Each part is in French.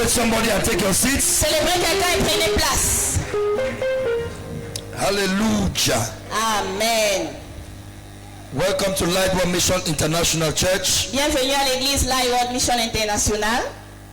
Celebrate somebody and take your seats. Célébrez quelqu'un et prenez place. Hallelujah. Amen. Welcome to Light One Mission International Church, Bienvenue à l'église Light One Mission International,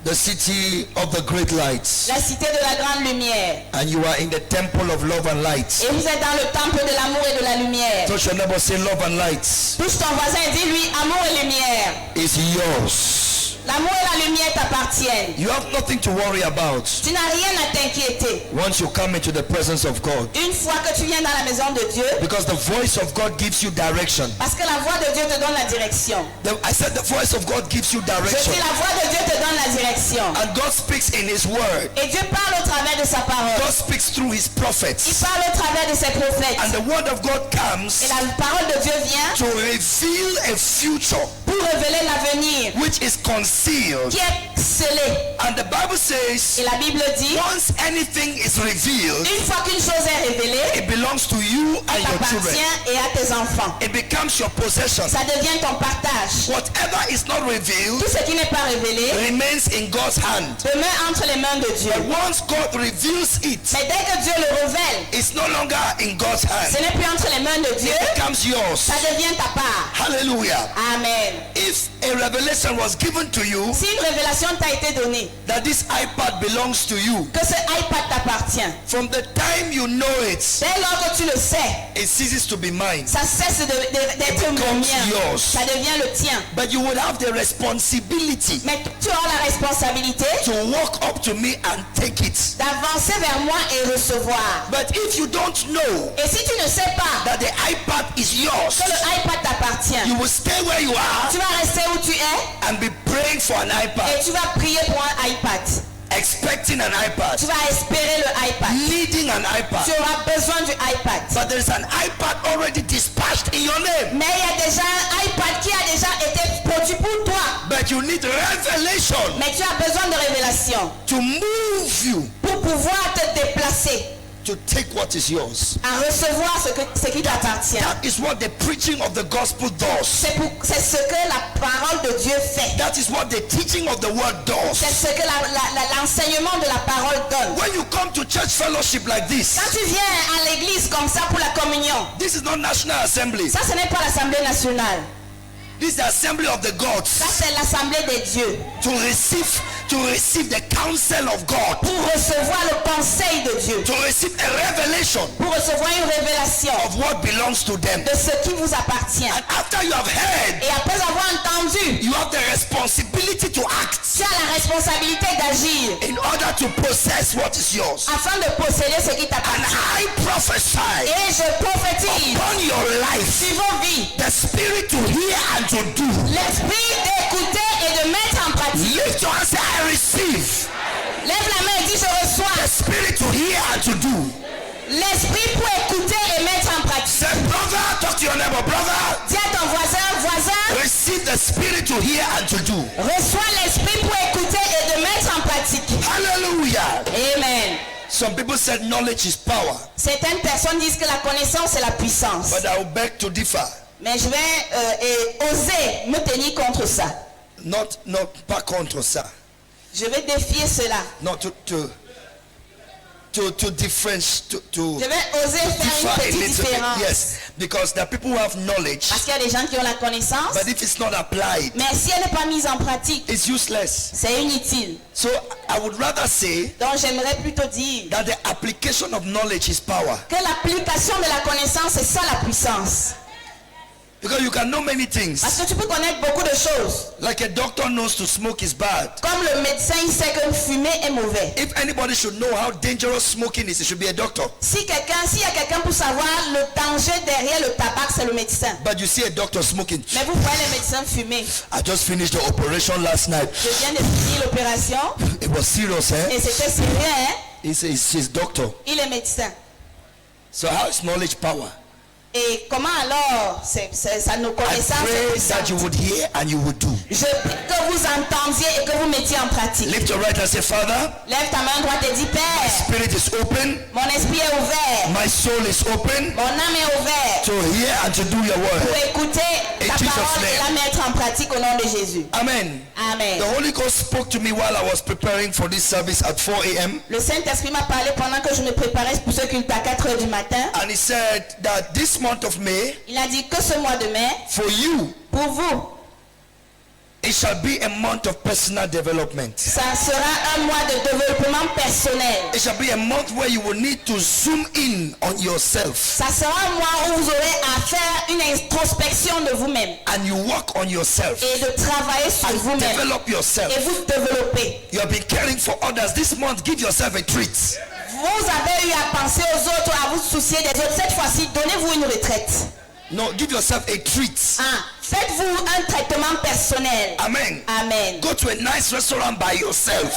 the city of the great lights. la cité de la grande lumière. And you are in the temple of love and light. Et vous êtes dans le temple de l'amour et de la lumière. Touch your neighbor, say love and light Touche ton voisin et dis-lui, amour et lumière. is yours. L'amour et la lumière t'appartiennent. You have nothing to worry about Tu n'as rien à t'inquiéter. once you come into the presence of God. Une fois que tu viens dans la maison de Dieu, Because the voice of God gives you direction. parce que la voix de Dieu te donne la direction. I said the voice of God gives you Je direction. dis la voix de Dieu te donne la direction. And God speaks in His word. Et Dieu parle au travers de sa parole. God speaks through His Il prophets. parle au travers de ses prophètes. And the word of God comes Et la parole de Dieu vient to reveal a future pour révéler l'avenir which is concealed. qui est scellé. And the Bible says Et la Bible dit, once anything is revealed, une fois qu'une chose est révélée, it belongs to you and elle your children. t'appartient et à tes enfants. It becomes your possession. Ça devient ton partage. Whatever is not revealed Tout ce qui n'est pas révélé remains in God's hand. demeure entre les mains de Dieu. But once God reveals it, Mais dès que Dieu le révèle, it's no longer in God's ce hand. n'est plus entre les mains de Dieu, It becomes yours. ça devient ta part. Hallelujah. Amen. If a revelation was given to you Si une révélation t'a été donnée, that this iPad belongs to you, que ce iPad t'appartient, from the time you know it, dès lors que tu le sais, it ceases to be mine. ça cesse d'être mon becomes mien. yours. Ça devient le tien. But you would have the responsibility Mais tu auras la responsabilité to walk up to me and take it. d'avancer vers moi et recevoir. But if you don't know Et si tu ne sais pas that the iPad is yours, que le iPad t'appartient, you will stay where you are tu vas rester où tu es and be praying for an iPad, et tu vas prier pour un iPad. expecting an iPad, Tu vas espérer le iPad. needing an Tu iPad. auras besoin du iPad. But there's an iPad already dispatched in your name. Mais il y a déjà un iPad qui a déjà été produit pour toi. But you need revelation Mais tu as besoin de révélation to move you pour pouvoir te déplacer to take what is yours. à recevoir ce qui t'appartient. That is what the preaching of the gospel does. C'est ce que la parole de Dieu fait. That is what the teaching of the word C'est does. ce que l'enseignement de la parole donne. When you come to church fellowship like this, Quand tu viens à l'église comme ça pour la communion, this is not National Assembly. ça ce n'est pas l'Assemblée nationale. This is the assembly of the gods. Ça c'est l'Assemblée des dieux. To receive the counsel of God. Pour recevoir le conseil de Dieu. To receive a revelation Pour recevoir une révélation of what belongs to them. de ce qui vous appartient. And after you have heard, Et après avoir entendu, you have the responsibility to act tu as la responsabilité d'agir in order to possess what is yours. afin de posséder ce qui And t'appartient. I prophesy Et je prophétise upon your life sur vos vies the spirit to hear and to do. l'esprit d'écouter et de mettre en pratique. Lift your hand, say I receive Lève la main et dis je the reçois spirit to hear and to do. l'esprit pour écouter et mettre en pratique. Say, brother, talk to your neighbor, brother. Dis à ton voisin, Receive the spirit to hear and to do. reçois l'esprit pour écouter et de mettre en pratique. Hallelujah. Amen. Some people said knowledge is power, Certaines personnes disent que la connaissance est la puissance. but I will beg to differ. Mais je vais oser me tenir contre ça. Not pas contre ça. Je vais défier cela. Not to differentiate, to Je vais oser faire differ une a petite little bit. différence. Yes, because there are people who have knowledge, Parce qu'il y a des gens qui ont la connaissance, but if it's not applied, mais si elle n'est pas mise en pratique, it's useless. c'est inutile. So I would rather say Donc j'aimerais plutôt dire that the application of knowledge is power. que l'application de la connaissance, c'est ça la puissance. Because you can know many things. Parce que tu peux connaître beaucoup de choses. Like a doctor knows to smoke is bad. Comme le médecin, il sait que fumer est mauvais. If anybody should know how dangerous smoking is, it should be a doctor. S'il y a quelqu'un pour savoir le danger derrière le tabac, c'est le médecin. But you see a doctor smoking. Mais vous voyez les médecins fumer. I just finished the operation last night. Je viens de finir l'opération It was serious, eh? et c'était sérieux, hein? He's doctor. Il est médecin. So how is knowledge power? Et comment alors ça nos I connaissances pray that you would hear and you would do. Je prie que vous entendiez et que vous mettiez en pratique. Lift your right hand and say, Father, Lève ta main droite et dis, my Père, spirit is open. Mon esprit est ouvert. My soul is open Mon âme est ouverte. to hear and to do your Pour word. écouter ta Jesus' parole et name. la mettre en pratique au nom de Jésus. Amen. Amen. The Holy Ghost spoke to me while I was preparing for this service at 4 a.m. Le Saint-Esprit m'a parlé pendant que je me préparais pour ce culte à 4 heures du matin. And he said that this month of May, Il a dit que ce mois de mai, for you, pour vous, it shall be a month of personal development. ça sera un mois de développement personnel. It shall be a month where you will need to zoom in on yourself Ça sera un mois où vous aurez à faire une introspection de vous-même and you work on yourself et de travailler sur and vous-même develop yourself. et vous développer. You have been caring for others. This month, give yourself a treat. Vous avez eu à penser aux autres, à vous soucier des autres. Cette fois-ci, donnez-vous une retraite. No, give yourself a treat. Ah, faites-vous un traitement personnel. Amen. Amen. Go to a nice restaurant by yourself.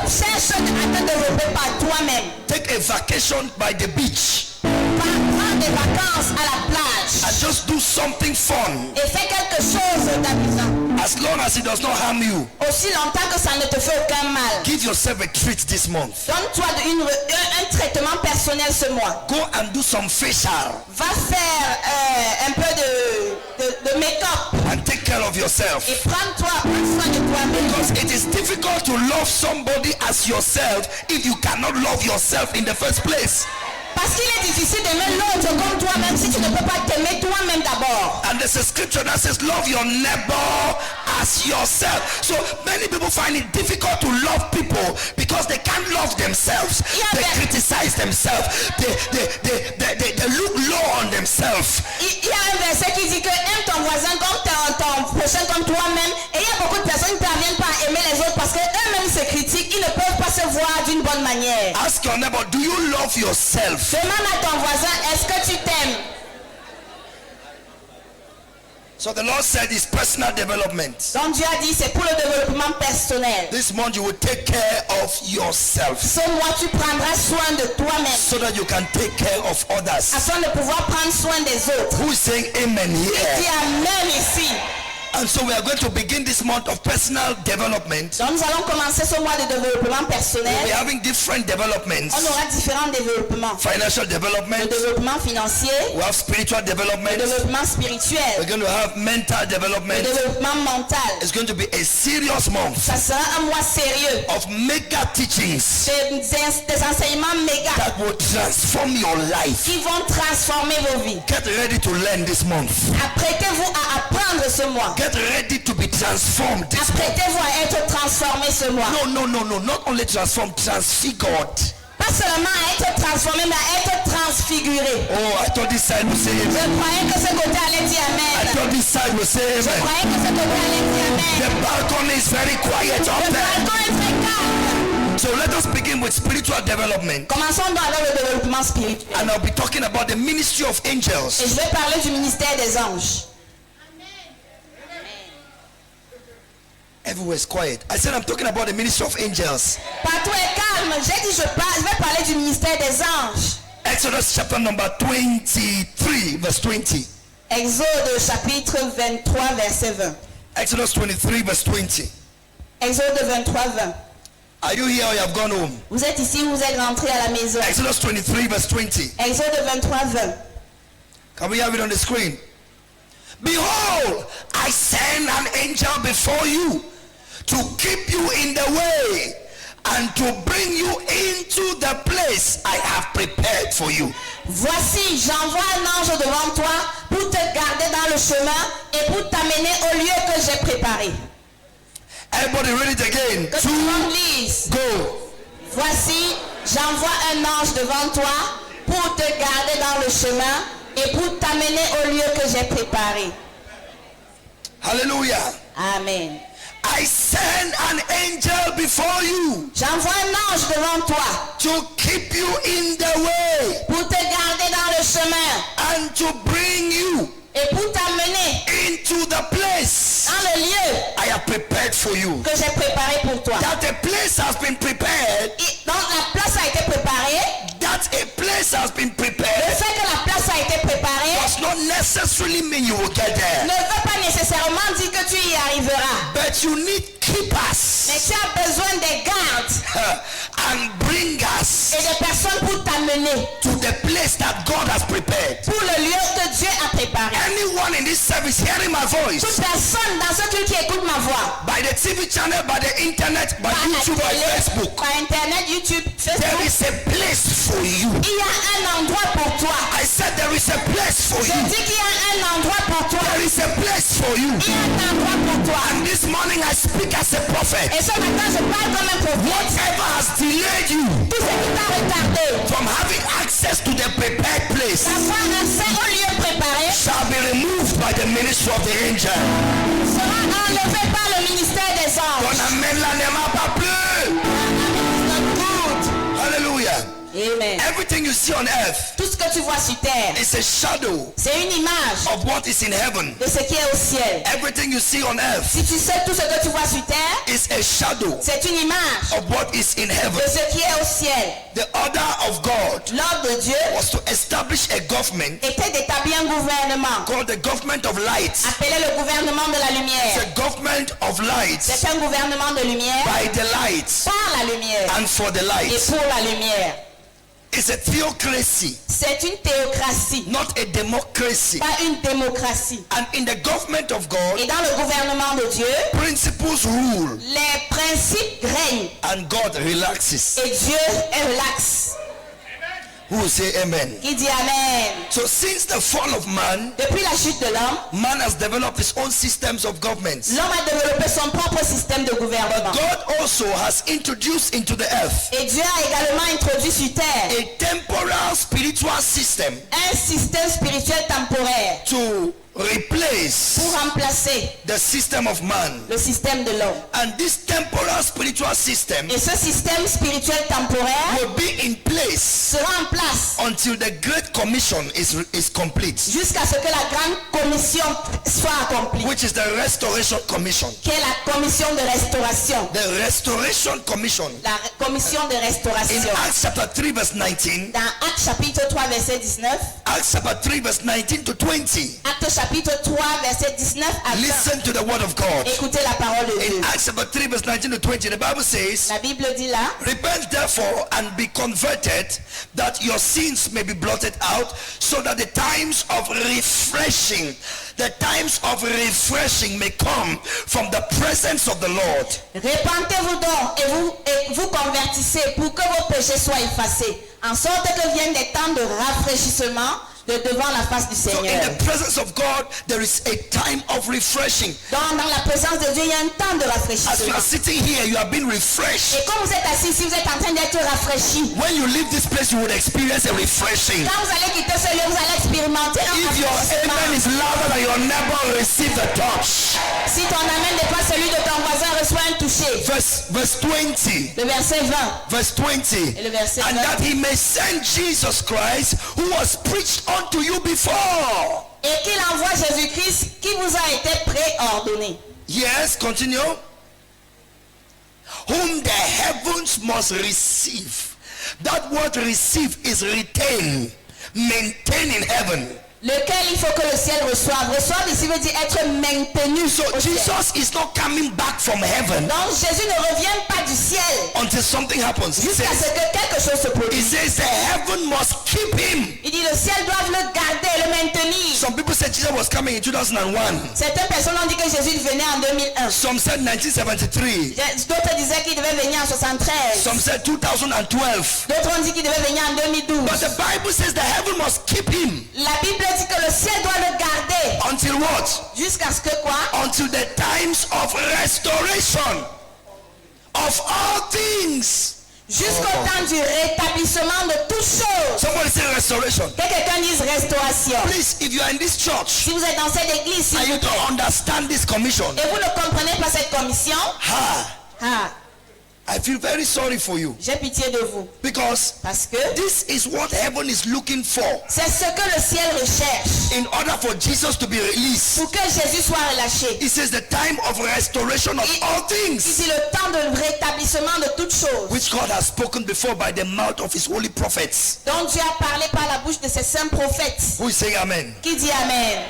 Cherche à te développer par toi-même. Take a vacation by the beach Prends des vacances à la plage and just do something fun et fais quelque chose d'amusant. as long as it does not harm you. Aussi longtemps que ça ne te fait aucun mal. Give yourself a treat this month. Donne-toi un traitement personnel ce mois. Go and do some facial Va faire un peu de make-up and take care of yourself. et prends soin de toi-même. Because it is difficult to love somebody as yourself if you cannot love yourself in the first place. Parce qu'il est difficile d'aimer l'autre comme toi-même si tu ne peux pas t'aimer toi-même d'abord. And there's a scripture that says love your neighbor as yourself. So many people find it difficult to love people because they can't love themselves. They criticize themselves. They look low on themselves. Il y a un verset qui dit que aime ton voisin comme ton prochain comme toi-même. Et il y a beaucoup de personnes qui ne parviennent pas à aimer les autres parce qu'eux-mêmes se critiquent. Ils ne peuvent pas se voir d'une bonne manière. Ask your neighbor, do you love yourself? Demande à ton voisin, est-ce que tu t'aimes? So the Lord said it's personal development. Donc Dieu a dit c'est pour le développement personnel. This month you will take care of yourself Ce mois tu prendras soin de toi-même so that you can take care of others. afin de pouvoir prendre soin des autres. Who is saying amen Dis here? amen ici. And so we are going to begin this month of personal development. Donc nous allons commencer ce mois de développement personnel. We're having different developments. On aura différents développements. Financial Le development. développement financier, We have spiritual le development. développement We're spirituel, going to have mental le development. développement mental. It's going to be a serious month Ça sera un mois sérieux. of mega teachings Des enseignements méga that will transform your life. qui vont transformer vos vies. Get ready to learn this month. Apprêtez-vous à apprendre ce mois. Get ready to be transformed this month. Apprêtez-vous à être transformé ce mois. No. Not only transformed, transfigured. Pas seulement à être transformé, mais à être transfiguré. Oh, I thought this side would say Je amen. croyais que ce côté allait dire I amen. thought this side would say Je amen. croyais que ce côté allait dire The amen. balcony is very quiet up Le there. balcon est très calme. So let us begin with spiritual development. Commençons donc avec le développement spirituel. And I'll be talking about the ministry of angels. Et je vais parler du ministère des anges. Everywhere is quiet. I said I'm talking about the ministry of angels. Partout est calme. J'ai dit je vais parler du ministère des anges. Exodus chapter number 23, verse 20. Exode chapitre 23 verset 20. Exodus 23, verse 20. Exode 23 20. Are you here or you have gone home? Vous êtes ici, vous êtes rentrés à la maison. Exodus 23, verse 20. Exode 23 20. Can we have it on the screen? Behold, I send an angel before you to keep you in the way and to bring you into the place I have prepared for you. Voici, j'envoie un ange devant toi pour te garder dans le chemin et pour t'amener au lieu que j'ai préparé. Everybody read it again. Que tout le monde lise. Go. Voici, j'envoie un ange devant toi pour te garder dans le chemin et pour t'amener au lieu que j'ai préparé. Hallelujah. Amen. I send an angel before you J'envoie un ange devant toi to keep you in the way pour te garder dans le chemin and to bring you et pour t'amener into the place dans le lieu I have prepared for you. que j'ai préparé pour toi. That a place has been prepared. Donc la place a été préparée. That a place has been Le prepared fait que la place a été préparée does not necessarily mean you will get ne there. veut pas nécessairement dire que tu y arriveras. But you need Mais keepers tu as besoin des gardes and bringers amener to the place that God has prepared. pour le lieu que Dieu a préparé. Anyone in this service hearing my voice, Toute personne dans ce culte qui écoute ma voix, by the TV channel, by the internet, by par la YouTube, by télé, Facebook, par internet, YouTube, there Facebook, is a place for you. il y a un endroit pour toi. I said there is a place for Je you. dis qu'il y a un endroit pour toi. There is a place for you. Il y a un endroit pour toi. And this morning I speak as a prophet. Et ce matin, je parle comme un prophète. Whatever has delayed you Tout ce qui t'a retardé from having access to the prepared place d'avoir accès au lieu préparé shall be removed by the ministry of the angel. sera enlevé par le ministère des Ton anges. amen là ne m'a pas plu. Hallelujah. Amen. Everything you see on earth Tout ce que tu vois sur terre, is a shadow c'est une image of what is in heaven. de ce qui est au ciel. Everything you see on earth Si tu sais tout ce que tu vois sur terre, is a shadow c'est une image of what is in heaven. de ce qui est au ciel. The order of God L'ordre de Dieu was to establish a government était d'établir un gouvernement called the government of light. appelé le gouvernement de la It's lumière. a government of light C'est un gouvernement de lumière by the light par la lumière and for the et light. pour la lumière. It's a theocracy, C'est une théocratie, not a democracy. pas une démocratie. And in the government of God, Et dans le gouvernement de Dieu, principles rule les principes règnent and God relaxes. et Dieu est relax. Who will say amen? Qui dit Amen. So since the fall of man, Depuis la chute de l'homme, man has developed his own systems of governments. l'homme a développé son propre système de gouvernement. God also has introduced into the earth Et Dieu a également introduit sur terre a temporal spiritual system un système spirituel temporaire to replace pour remplacer the system of man. le système de l'homme. And this temporal spiritual system Et ce système spirituel temporaire will be in place sera en place until the Great Commission is complete, jusqu'à ce que la grande commission soit accomplie, which is the Restoration Commission. qui est la commission de restauration. The Restoration Commission. La commission de In restauration. Acts chapter 3 verse 19, Dans Actes chapitre 3 verset 19, Acts chapter 3 verse 19 to 20, Actes chapitre 3 verset 19 à 20. listen to the word of God. Écoutez la parole de Dieu. In Acts chapter 3 verse 19 to 20, the Bible says, La Bible dit là, repent therefore and be converted, that your sins may be blotted out, so that the times of refreshing may come from the presence of the Lord. repentez-vous donc et vous convertissez pour que vos péchés soient effacés, en sorte que viennent des temps de rafraîchissement de devant la face du So in Seigneur. the presence of God, there is a time of refreshing. Donc dans la présence de Dieu, il y a un temps de As you rafraîchissement. are sitting here, you have been refreshed. Et quand vous êtes assis ici, vous êtes en train d'être rafraîchi. When you leave this place, you will experience a refreshing. Quand vous allez quitter ce lieu, vous allez expérimenter un If your amen rafraîchissement. is louder than your neighbor, receive the touch. Si ton amen n'est pas celui de ton voisin, reçoit un toucher. Verse 20. Le verset 20. Verse 20. Et le verset And 20. that he may send Jesus Christ, who was preached unto you before. Et qu'il envoie Jésus-Christ qui vous a été préordonné. Yes, continue. Whom the heavens must receive. That word receive is retain, maintain in heaven. Lequel il faut que le ciel reçoive. Reçoive ici veut dire être maintenu So au ciel. Jesus is not coming back from heaven Donc Jésus ne revient pas du ciel until something happens. He jusqu'à ce says, que quelque chose se he produise. says the heaven must keep him. Il dit le ciel doit le garder, le maintenir. Some people said Jesus was coming in 2001. Certaines personnes ont dit que Jésus venait en 2001. Some said 1973. D'autres disaient qu'il devait venir en 73. Some said 2012. D'autres ont dit qu'il devait venir en 2012. But the Bible says the heaven must keep him. La Bible dit que le ciel doit le garder. Until what? Jusqu'à ce que quoi? Until the times of restoration of all things. Jusqu'au temps du rétablissement de toutes choses. Somebody say restoration. Que quelqu'un dise restauration. Please, if you are in this church Si vous êtes dans cette église, s'il and vous you plaît, don't understand this commission, et vous ne comprenez pas cette commission, I feel very sorry for you, j'ai pitié de vous. because Parce que this is what heaven is looking for c'est ce que le ciel recherche. in order for Jesus to be released. Pour que Jésus soit relâché. It says the time of restoration of all things, Ici le temps de rétablissement de toutes choses. which God has spoken before by the mouth of his holy prophets. Donc Dieu a parlé par la bouche de ses saints prophètes. Who is saying amen? Qui dit Amen?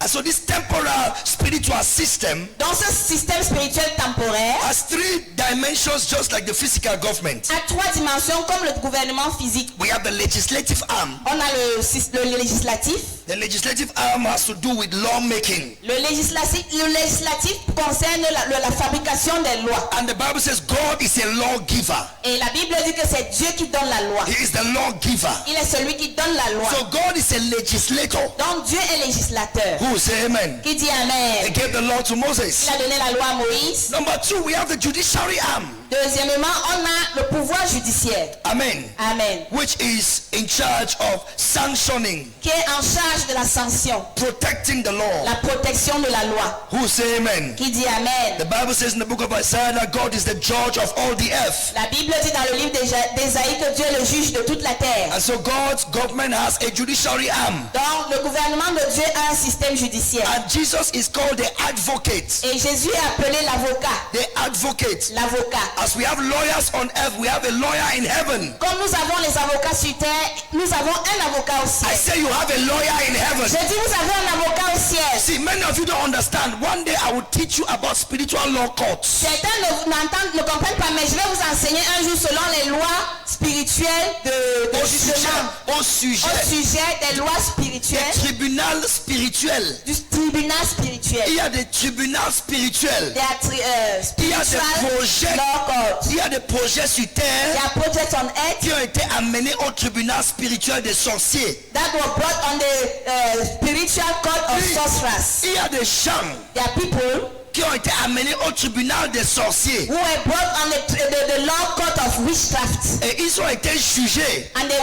And so this temporal spiritual system Dans ce système spirituel temporaire, has 3 dimensions just like the physical government. à 3 dimensions comme le gouvernement physique. We have the legislative arm. On a le législatif. The legislative arm has to do with lawmaking. Le législatif concerne la fabrication des lois. And the Bible says God is a lawgiver. Et la Bible dit que c'est Dieu qui donne la loi. He is the lawgiver. Il est celui qui donne la loi. So God is a legislator. Donc Dieu est législateur. Who say amen? Qui dit He Amen. gave the law to Moses. Il a donné la loi à Moïse. Number 2, we have the judiciary arm. Deuxièmement, on a le pouvoir judiciaire. Amen. Amen. Which is in charge of sanctioning, Qui est en charge de la sanction, protecting the law. la protection de la loi. Who say amen? Qui dit The Amen. Bible says in the book of Isaiah that God is the judge of all the earth. La Bible dit dans le livre d'Ésaïe que Dieu est le juge de toute la terre. And so God's government has a judiciary arm. Donc le gouvernement de Dieu a un système judiciaire. And Jesus is called the advocate. Et Jésus est appelé l'avocat. The advocate. L'avocat. As we have lawyers on earth, we have a lawyer in heaven. Comme nous avons les avocats sur terre, nous avons un avocat au I ciel. say you have a lawyer in heaven. Je dis vous avez un avocat au ciel. See, many of you don't understand. One day I will teach you about spiritual law courts. Certains ne comprennent pas, mais je vais vous enseigner un jour selon les lois spirituelles de jugement. Au sujet Au sujet des lois spirituelles, tribunal spirituel. du tribunal spirituel. Il y a des tribunaux spirituels. Il y a des projets. Law court. Il y a des projets sur There terre are projects on earth qui ont été amenés au tribunal spirituel des sorciers. that were brought on the spiritual court of sorcerers. Il y a des gens There are people qui ont été amenés au tribunal des sorciers. who were brought on the law court of witchcraft, Et ils ont été jugés and they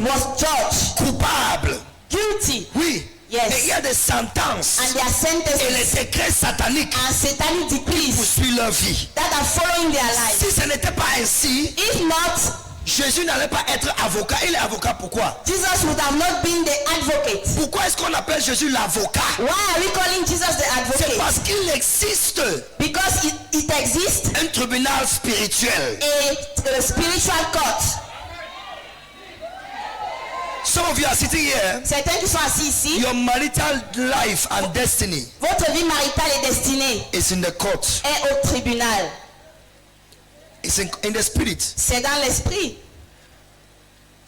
was judged coupables. guilty. Oui. Yes. Et il y a des sentences And they are et les sentenced décrets sataniques and satanic decrees poursuivent leur vie. that are following their life. Si ce n'était pas ainsi, If not, Jésus n'allait pas être avocat. Il est avocat pourquoi? Jesus would have not been the advocate. Pourquoi est-ce qu'on appelle Jésus l'avocat? Why are we calling Jesus the C'est advocate? parce qu'il existe Because it exists un tribunal spirituel. a spiritual court. Some of you are sitting here, Certains qui sont assis ici, your marital life and destiny votre vie maritale et destinée is in the court. est au tribunal. It's in the spirit. C'est dans l'esprit.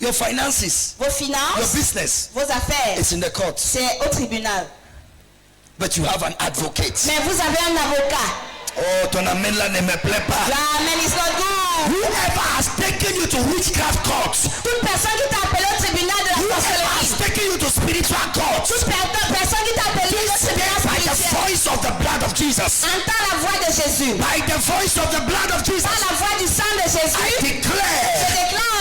Your finances, Vos your finances, business, vos affaires, it's in the court. c'est au tribunal. But you have an advocate. Mais vous avez un avocat. Oh, ton amen là ne me plaît pas. Amen is not good. Whoever has taken you to witchcraft court, Toute personne qui t'a appelé au tribunal de la whoever has sorcellerie, taken you to spiritual court, toute personne qui t'a appelé au this tribunal day by the spirituel, voice of the blood of Jesus, entends la voix de Jésus. by the voice of the blood of Par Jesus, la voix du sang de I Jésus, je declare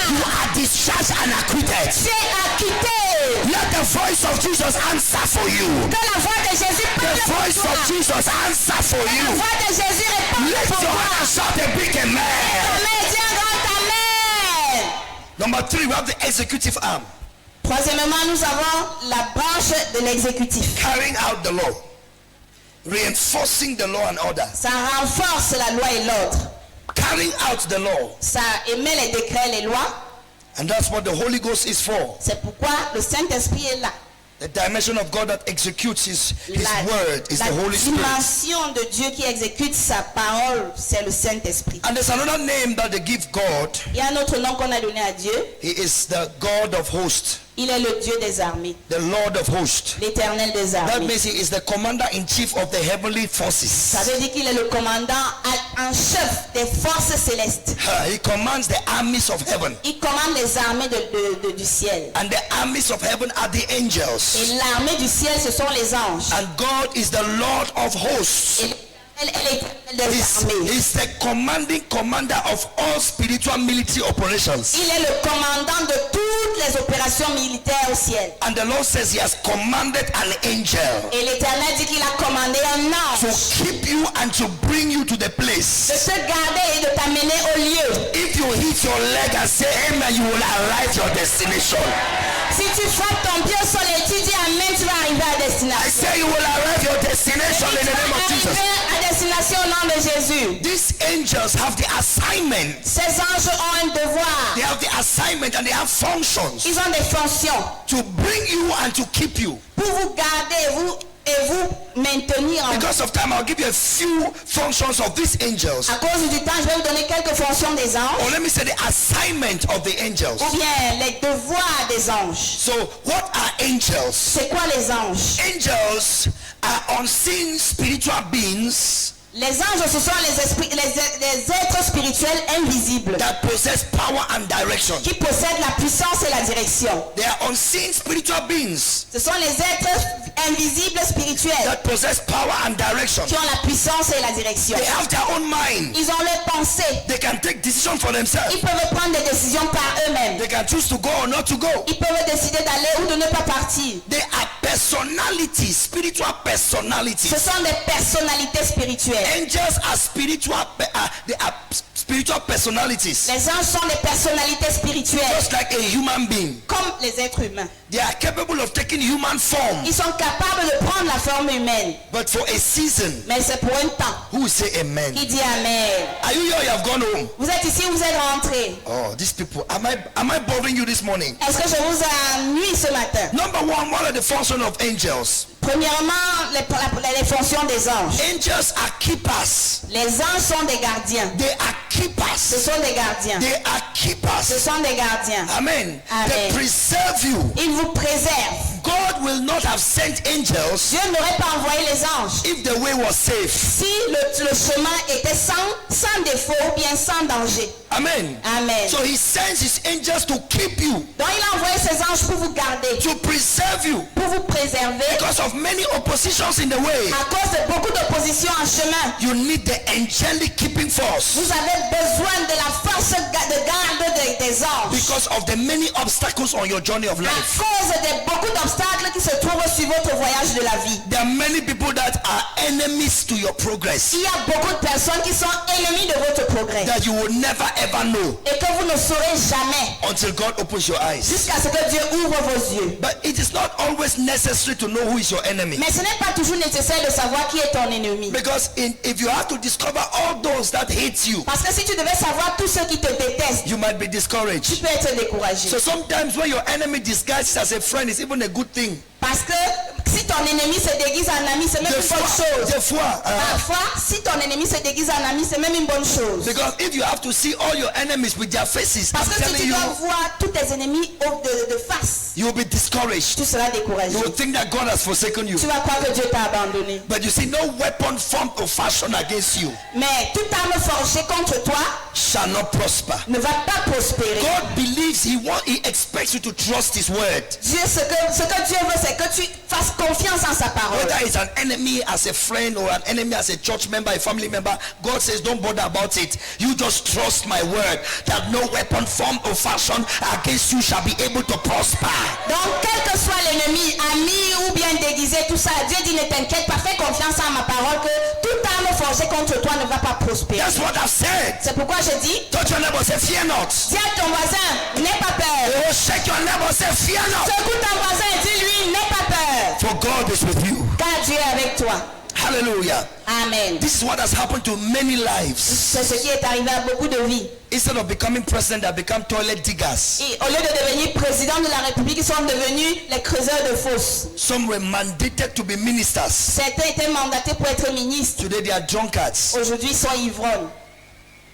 you déclare, are discharged and acquitted. tu es acquitté. Let the voice of Jesus answer for you. Que la voix de Jésus The parle pour voice toi. of Jesus answer for Que la you. voix de Jésus répond Lift pour your toi. hand and shout a big amen. Amen, dis un grand amen. Number 3, we have the executive arm, Troisièmement, nous avons la branche de l'exécutif. carrying out the law, reinforcing the law and order. Ça renforce la loi et l'ordre. Carrying out the law. Ça émet les décrets, les lois. And that's what the Holy Ghost is for. C'est pourquoi le Saint-Esprit est là. The dimension of God that executes his La, word is the Holy Spirit. dimension de Dieu qui exécute sa parole, c'est le Saint-Esprit. And there's another name that they give God. Il y a un autre nom qu'on a donné à Dieu. He is the God of hosts, Il est le Dieu des armées, the Lord of hosts. l'Éternel des That armées. means he is the commander-in-chief of the heavenly Ça forces. veut dire qu'il est le commandant en chef des forces célestes. He commands the armies of heaven. Il commande les armées du ciel. And the armies of heaven are the angels. Et l'armée du ciel, ce sont les anges. And God is the Lord of hosts. Et l'Éternel est l'Éternel des armées. He's the commanding commander of all spiritual military operations. Il est le commandant de toutes les opérations militaires au ciel. And the Lord says he has commanded an angel Et l'Éternel dit qu'il a commandé un to ange keep you and to bring you to the de place. te garder et de t'amener au lieu. If you hit your leg and say amen, you will arrive your destination. Si tu frappes ton pied au sol et tu dis amen, tu vas arriver à I destination. say you will arrive your destination Et in tu the name vas of Jesus. arriver à destination au nom de Jésus. These angels have the assignment. Ces anges ont un devoir. They have the assignment and they have functions Ils ont des fonctions to bring you and to keep you. pour vous garder, vous et vous maintenir en vie. Because of time, I'll give you a few functions of these angels. À cause du temps, je vais vous donner quelques fonctions des anges, Or let me say the assignment of the angels. ou bien les devoirs des anges. So, what are angels? C'est quoi les anges? Angels are unseen spiritual beings Les anges, ce sont les êtres spirituels invisibles that possess power and direction. qui possèdent la puissance et la direction. They are unseen spiritual beings Ce sont les êtres invisibles spirituels that possess power and direction. qui ont la puissance et la direction. They have their own mind. Ils ont leur pensée. They can take decisions for themselves. Ils peuvent prendre des décisions par eux-mêmes. They can choose to go or not to go. Ils peuvent décider d'aller ou de ne pas partir. They are personalities, spiritual personalities. Ce sont des personnalités spirituelles. Angels are they are spiritual personalities. Les anges sont des personnalités spirituelles, Just like a human being. comme les êtres humains. They are capable of taking human form, Ils sont capables de prendre la forme humaine, but for a season. mais c'est pour un temps. Who will say amen? Qui dit Amen? Are you here? You have gone home. Vous êtes ici, vous êtes rentrés. Oh, these people. Am I bothering you this morning? Est-ce que je vous ennuie ce matin? Number one, what are the functions of angels? Premièrement, les fonctions des anges. Angels are keepers. Les anges sont des gardiens. They are Ce keepers. sont des gardiens. They are Ce keepers. sont des gardiens. Amen. Amen. They preserve you. Ils vous préservent. God will not have sent angels Dieu n'aurait pas envoyé les anges if the way was safe. si le chemin était sans défaut ou bien sans danger. Amen. Amen. So he sends his angels to keep you, Donc il a envoyé ses anges pour vous garder, to preserve you, pour vous préserver. because of many oppositions in the way. À cause de beaucoup d'opposition en chemin, You need the angelic keeping force vous avez besoin de la force de garde des anges. because of the many obstacles on your journey of À life. cause de beaucoup d'obstacles qui se trouvent sur votre voyage de la vie. There are many people that are enemies to your progress Il y a beaucoup de personnes qui sont ennemies de votre progrès that you will never ever know et que vous ne saurez jamais until God opens your eyes. jusqu'à ce que Dieu ouvre vos yeux. But it is not always necessary to know who is your enemy, Mais ce n'est pas toujours nécessaire de savoir qui est ton ennemi. because if you have to discover all those that hate you, Parce que si tu devais savoir tous ceux qui te détestent, you might be tu discouraged. peux être découragé. So sometimes when your enemy disguises as a friend, it's even a good thing. Parce que si ton ennemi se déguise en ami, c'est même Des une bonne chose. fois, Parfois, si ton ennemi se déguise en ami, c'est même une bonne chose. because if you have to see all your enemies with their faces, I'm Parce que si telling tu you, dois voir tous tes ennemis de face, you will be discouraged. tu seras découragé. You will think that God has forsaken you. Tu vas croire que Dieu t'a abandonné. But you see, no weapon formed or fashioned against you Mais toute arme forgée contre toi shall not prosper. ne va pas prospérer. God believes he expects you to trust his word. Dieu, ce que Dieu veut, c'est que tu fasses confiance en sa parole. Whether it's an enemy as a friend or an enemy as a church member, a family member, God says don't bother about it. You just trust my word that no weapon formed or fashioned against you shall be able to prosper. Donc, quel que soit l'ennemi, ami ou bien déguisé, tout ça, Dieu dit ne t'inquiète pas, fais confiance en ma parole que toute arme forgée contre toi ne va pas prospérer. That's what I've said. C'est pourquoi je dis, Touch your neighbor, say fear not. dis à ton voisin, n'aie pas peur. Oh, shake your neighbor, say fear not. Secoue ton voisin et dis-lui, n'aie pas peur. For God is with you. Car Dieu est avec toi. Hallelujah. Amen. This is what has happened to many lives. C'est ce qui est arrivé à beaucoup de vies. Instead of becoming president, they become toilet diggers. Et au lieu de devenir président de la République, ils sont devenus les creuseurs de fosses. Some were mandated to be ministers. Certains étaient mandatés pour être ministres. Today they are drunkards Aujourd'hui, ils sont ivrognes.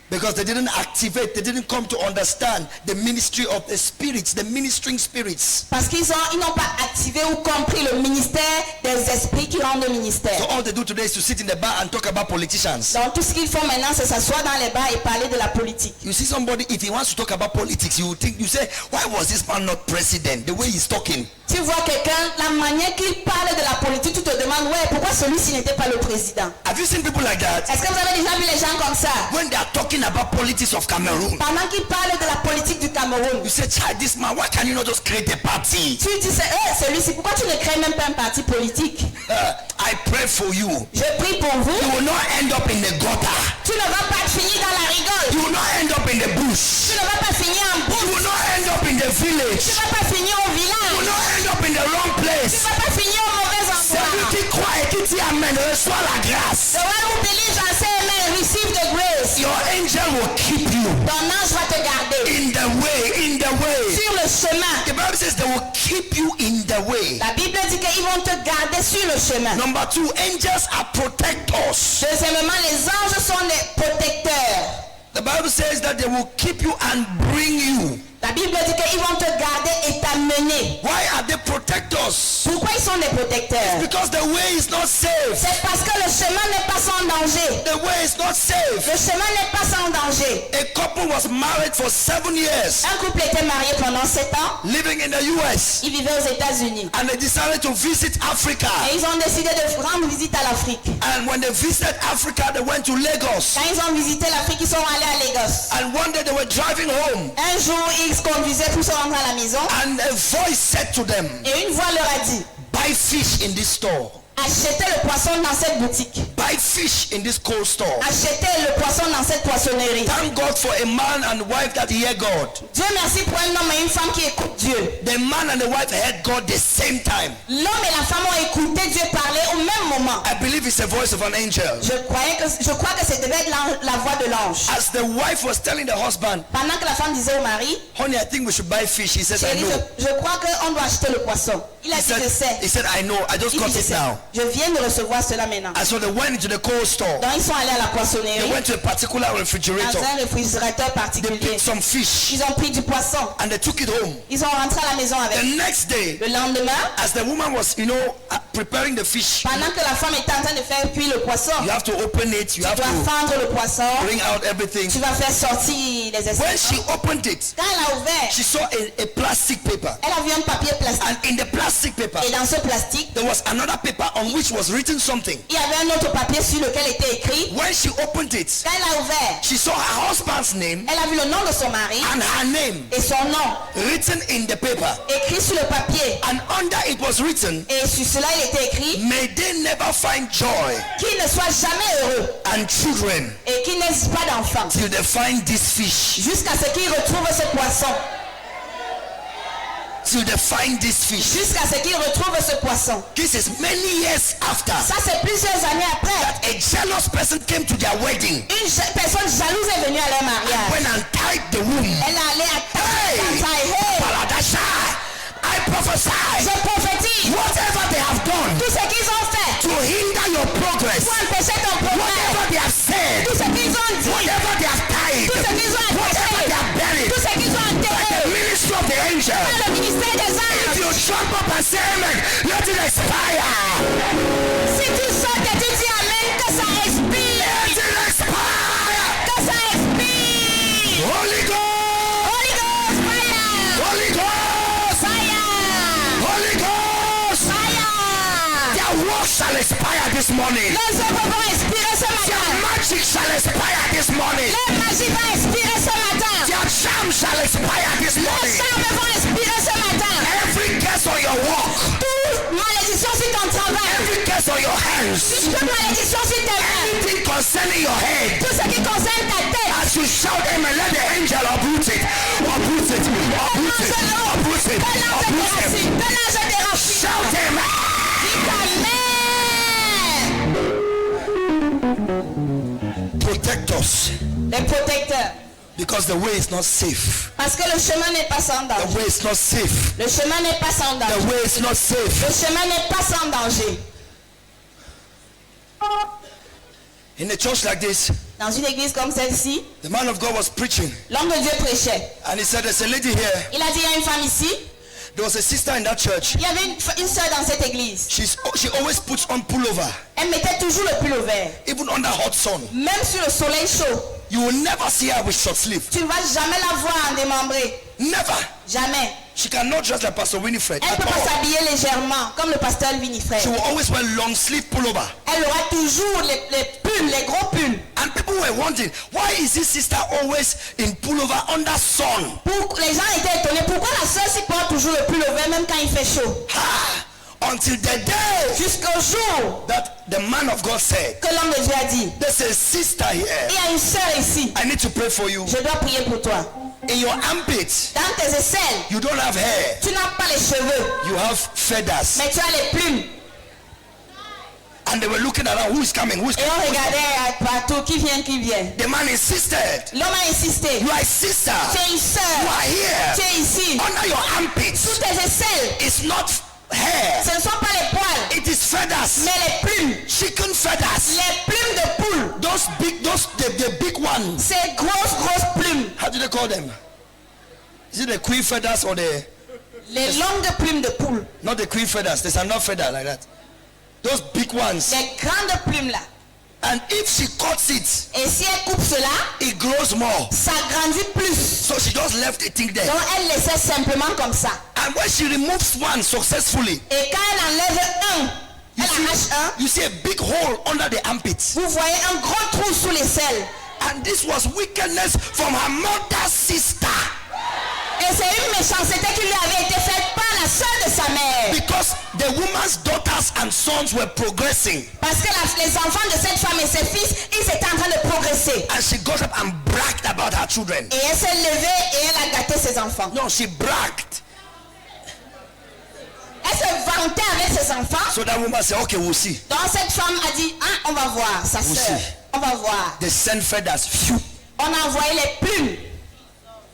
because they didn't activate, they didn't come to understand the ministry of the spirits, the ministering spirits. Parce qu'ils n'ont pas activé ou compris le ministère des esprits qui rendent le ministère. So all they do today is to sit in the bar and talk about politicians. Donc tout ce qu'ils font maintenant, c'est s'asseoir dans les bars et parler de la politique. You see somebody, if he wants to talk about politics, you say, why was this man not president? The way he's talking. Tu vois quelqu'un, la manière qu'il parle de la politique, tu te demandes, ouais, pourquoi celui-ci n'était pas le président? Have you seen people like that? Est-ce que vous avez déjà vu les gens comme ça? When they are talking about politics of Cameroon, Pendant qu'ils parlent de la politique du Cameroun, you say, child, this man, why can you not just create a party? tu dis, celui-ci, pourquoi tu ne crées même pas un parti politique? I pray for you. Je prie pour vous. You will not end up in the gutter. Tu ne vas pas finir dans la rigole. You will not end up in the bush. Tu ne vas pas finir en You bourse. will not end up in the Tu village. ne vas pas finir au You will village. not end up in the wrong Tu ne place. vas pas finir au mauvais Celui endroit. qui croit et qui dit amen reçoit la grâce. The one who believes and say amen, receive the grace. Your angel will keep you Ton ange va te garder in the way, sur le le chemin. The Bible says they will keep you in the way. La Bible dit qu'ils vont te garder sur le chemin. Number 2, angels are protectors. Deuxièmement, les anges sont des protecteurs. The Bible says that they will keep you and bring you. La Bible dit qu'ils vont te garder et t'amener. Why are they protectors? Pourquoi ils sont des protecteurs? Because the way is not safe. C'est parce que le chemin n'est pas sans danger. The way is not safe. Le chemin n'est pas sans danger. A couple was married for 7 years, Un couple était marié pendant 7 ans. living in the US, Ils vivaient aux États-Unis. and they decided to visit Africa. Et ils ont décidé de rendre visite à l'Afrique. And when they visited Africa, they went to Lagos. Quand ils ont visité l'Afrique, ils sont allés à Lagos. And one day they were driving home, Un jour, ils conduisaient pour se rendre à la maison. and a voice said to them, Et une voix leur a dit, buy fish in this store. achetez le poisson dans cette boutique. Buy fish in this cold store. Achetez le poisson dans cette poissonnerie. Thank God for a man and wife that hear God. Dieu merci pour un homme et une femme qui écoutent Dieu. The man and the wife heard God the same time. L'homme et la femme ont écouté Dieu parler au même moment. I believe it's the voice of an angel. Je crois que c'était devait être la voix de l'ange. As the wife was telling the husband, Pendant que la femme disait au mari, honey, I think we should buy fish. He says, I chérie, know. je crois qu'on doit acheter le poisson. Il a dit, je sais. He said, I know. I just Il got dit, je it sais. now. Je viens de recevoir cela maintenant. And so they went into the cold store. Donc ils sont allés à la They poissonnerie, went to a particular refrigerator. dans un réfrigérateur They particulier. picked some fish Ils ont pris du poisson. and they took it home. Ils sont rentrés à la maison The avec. next day, Le lendemain, as the woman was, preparing the fish, pendant que la femme était en train de faire cuire le poisson, you have to open it. You tu have dois to fendre le poisson, bring out everything. tu vas faire sortir les When espèces. she opened it, Quand elle a ouvert, she saw a plastic paper. elle a vu un papier plastique. And in the plastic paper, Et dans ce plastique, there was another paper on which was written something. il y avait un autre papier sur lequel était écrit. When she opened it, Quand elle a ouvert, she saw her husband's name elle a vu le nom de son mari and her name et son nom written in the paper. écrit sur le papier. And under it was written, Et sur cela, il était écrit may they never find joy qu'ils ne soient jamais heureux and children et qu'ils n'aient pas d'enfants till they find this fish. jusqu'à ce qu'ils retrouvent ce poisson. Till they find this fish. Jusqu'à ce qu'ils retrouvent ce poisson. This is many years after Ça, c'est plusieurs années après. a jealous person came to their wedding, Une personne jalouse est venue à leur mariage. went and tied the womb. Elle est allée à Hey! Hey! Paladasha, I prophesy, Je prophétise whatever they have done tout ce qu'ils ont fait to hinder your progress, pour empêcher ton progrès. whatever they have said, Tout ce qu'ils ont dit, whatever they have tied, tout ce qu'ils ont whatever attaché, they have buried, tout ce qu'ils ont the enterré ministry of the angel. dans le ministère des If anges. you jump up and say amen, let it expire. Si tu sautes et tu dis amen, que ça expire. Let it expire. Que ça expire. Holy Ghost, Holy Ghost, fire. Holy Ghost, Fire. Holy Ghost. Fire. Their work shall expire this morning. Les œuvres vont expirer ce Their matin. magic shall expire this morning. Les magies vont expirer ce matin. Their charm shall expire this Les morning. charmes vont expirer ce matin. Every curse on your walk, Toute malédiction sur ton travail. every curse on your hands, Toute malédiction sur tes mains. anything concerning your head, Tout ce qui concerne ta tête. as you shout amen, let the angel uproot it, uproot it, uproot it, uproot it, Que l'ange uproot it. déracine. Que l'ange déracine. Shout amen. Amen. Protect us, Les protecteurs. because the way is not safe. Parce que le chemin n'est pas sans The danger. way is not safe. Le chemin n'est pas sans The danger. way is not safe. Le chemin n'est pas sans danger. In a church like this, Dans une église comme celle-ci, the man of God was preaching, l'homme de Dieu prêchait. and he said, there's a lady here. Il a dit, il y a une femme ici. There was a sister in that church. Il y avait une soeur dans cette église. She always puts on pullover, Elle mettait toujours le pull au vert. even under hot sun. Même sur le soleil chaud. You will never see her with short sleeve. Tu ne vas jamais la voir en démembré. Never. Jamais. She cannot dress like Pastor Winifred Elle ne at peut pas all. s'habiller légèrement, comme le pasteur Winifred. She will always wear long sleeve pullover. Elle aura toujours les pulls, les gros pulls. And people were wondering, why is this sister always in pullover under sun? Les gens étaient étonnés. Pourquoi la soeur s'y porte toujours le pull au vert, même quand il fait chaud? Ah, until the day Jusqu'au jour that the man of God said, que l'homme de Dieu a dit, there's a sister il here. y a une soeur ici. I need to pray for you. Je dois prier pour toi. In your armpits, Dans tes aisselles, you don't have hair. tu n'as pas les cheveux, You have feathers. mais tu as les plumes. And they were looking around, who is coming? Who is Et on coming? regardait partout qui vient, qui vient. The man insisted. L'homme a insisté. You are a sister. Tu es une You soeur. are here. Tu es ici. Under under your armpits Sous tes aisselles, is not hair. ce ne sont pas les poils, It is feathers. mais les plumes. Chicken feathers. Les plumes de poule. Those the big ones. Ces grosses plumes. How do they call them? Is it the queen feathers or the... Les longues plumes de poule. Not the queen feathers. There's another feather like that. Those big ones. Les grandes plumes là. And if she cuts it, Et si elle coupe cela, it grows more. ça grandit plus. So she just left the thing there. Donc elle laissait simplement comme ça. And when she removes one successfully, Et quand elle enlève un, elle arrache un, you see a big hole under the armpits. vous voyez un gros trou sous l'aisselle. And this was wickedness from her mother's sister. Et c'est une méchanceté qui lui avait été faite par la soeur de sa mère. Because the woman's daughters and sons were progressing. Parce que les enfants de cette femme et ses fils, ils étaient en train de progresser. And she got up and bragged about her children. Et elle s'est levée et elle a gâté ses enfants. No, she bragged. Elle se vantait avec ses enfants. So that woman said, okay, we'll see. Donc cette femme a dit, ah, on va voir, sa soeur. see. On va voir. They sent feathers. Phew. On a envoyé les plumes.